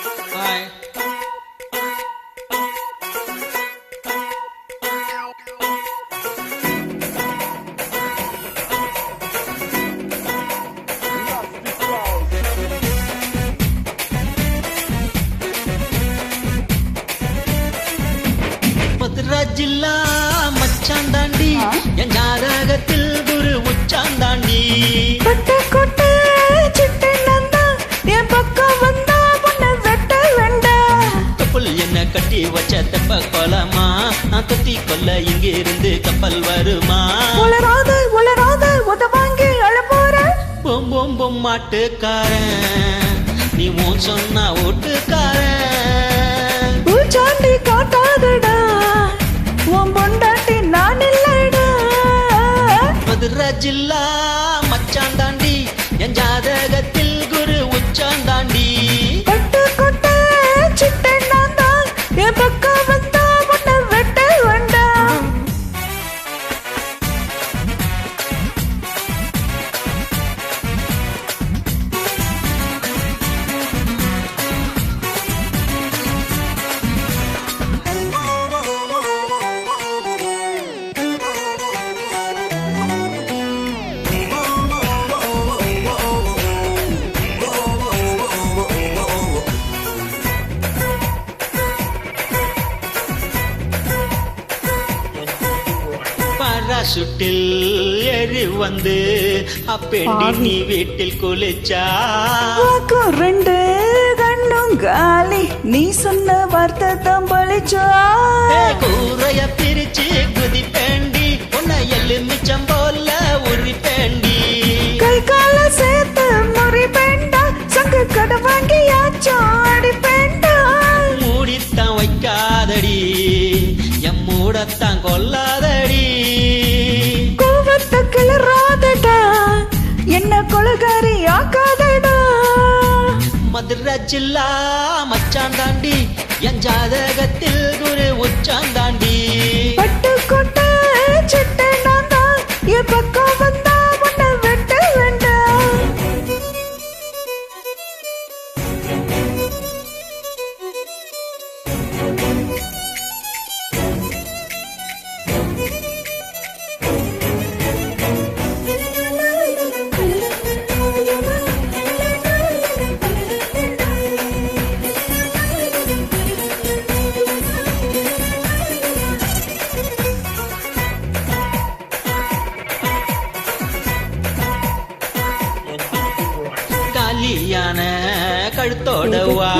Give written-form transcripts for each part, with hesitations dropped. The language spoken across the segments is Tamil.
ஹாய். மதுரா ஜில்லா மச்சான் தாண்டி என் ஜாதகத்தில் குரு உச்சான் தாண்டி. கொட்ட கொட்ட சிட்டு நந்தா என் பக்கம் வந்தா உன்னை வெட்ட வேண்டாம். கப்பல் என்ன கட்டி வச்ச தெப்ப கோலமா, நான் தொத்தி கொல்ல இங்கிருந்து கப்பல் வருமா? உளராத உளராத உத வாங்கி அழ போற. பொம் பொம் பொம் மாட்டுக்காரன், நீ உன் சொன்னா ஓட்டுக்காரன். பூச்சாண்டி காட்டாதடா உன் பொண்டாட்டி நான் இல்லடா. மதுரா ஜில்லா மச்சான் தாண்டி என் ஜாதகத்தில் குரு உச்சான் தாண்டி. கொட்ட கொட்ட சிட்டு நந்தா என் பக்கம் வந்தா உன்னை வெட்ட வேண்டாம். பாராசூட்டில் ஏறி வந்து அப்பேண்டி நீ வீட்டில் குளிச்சா. வாக்கும் ரெண்டு கண்ணும் காலி நீ சொன்ன வார்த்தை தான் பழிச்சா. கூரைய பிரிச்சு குதிப்பேண்டி, உன்னை எலுமிச்சம் போல உரிப்பேண்டி. கை கால சேர்த்து முறி பேண்டா சங்கு கடை வாங்கியாச்சும் அடி பேண்டா. மூடித்தான் வைக்காதடி, எம் மூடத்தான் கொல்லாதடி. கோவத்தை கிளறாதடா என்ன கொலகாரி ஆக்காதடா. மதுரா ஜில்லா மச்சான் தாண்டி என் ஜாதகத்தில் குரு உச்சான் தாண்டி. பட்டு கொட்ட சிட்டு நான் தான் என் பக்கம் வந்தா உன்னை வெட்ட வேண்டாம். காலியான கழுத்தோட வா,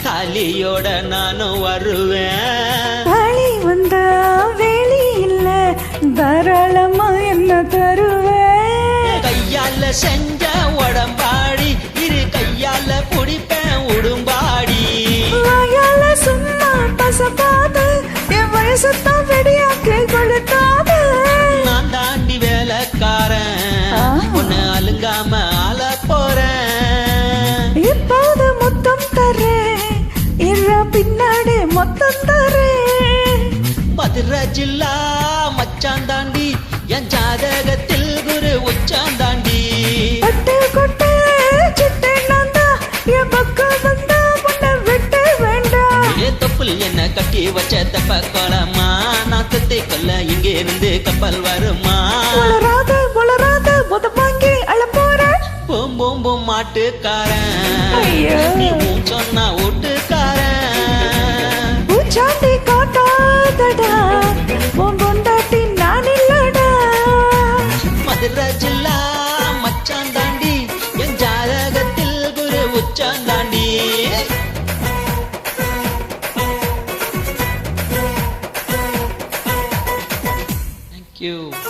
தாலியோட நானும் வருவேன். வழி வந்தா வேலி இல்ல தாராளமா என்ன தருவேன். கையால செஞ்ச உடம்பாடி, இரு கையால பிடிப்பேன் உடும்பாடி. வாயால சும்மா பசப்பாத என் வயசத்தான் வெடியாக்கி கொடுத்தாத. நான் தாண்டி வேலைக்காரன், உன்னை அலுங்காம ஆள போறேன். இப்போது முத்தம் தரேன் இர பின்னாடி மொத்தம் தரேன். மதுரா ஜில்லா மச்சான் தாண்டி என் ஜாதகத்தில் குரு உச்சான் தாண்டி. பட்டு கொட்ட சிட்டு நந்தா என் பக்கம் வந்தா உன்னை வெட்ட வேண்டாம். ஏ தொப்புள் என்ன கட்டி வச்ச தெப்ப கோலமா, நான் தொத்தை கொல்ல இங்கிருந்து கப்பல் வருமா? உளராத உளராத உத வாங்கி அழ போற. பொம் பொம் பொம் மாட்டுக்காரன், ஐயோ. நீ உன் சொன்னா ஓட்டுக்காரன். பூச்சாண்டி காட்டாதடா உன் பொண்டாட்டி நான் இல்லடா. மதுரா ஜில்லா மச்சான் தாண்டி என் ஜாதகத்தில் குரு உச்சான் தாண்டி. Thank you.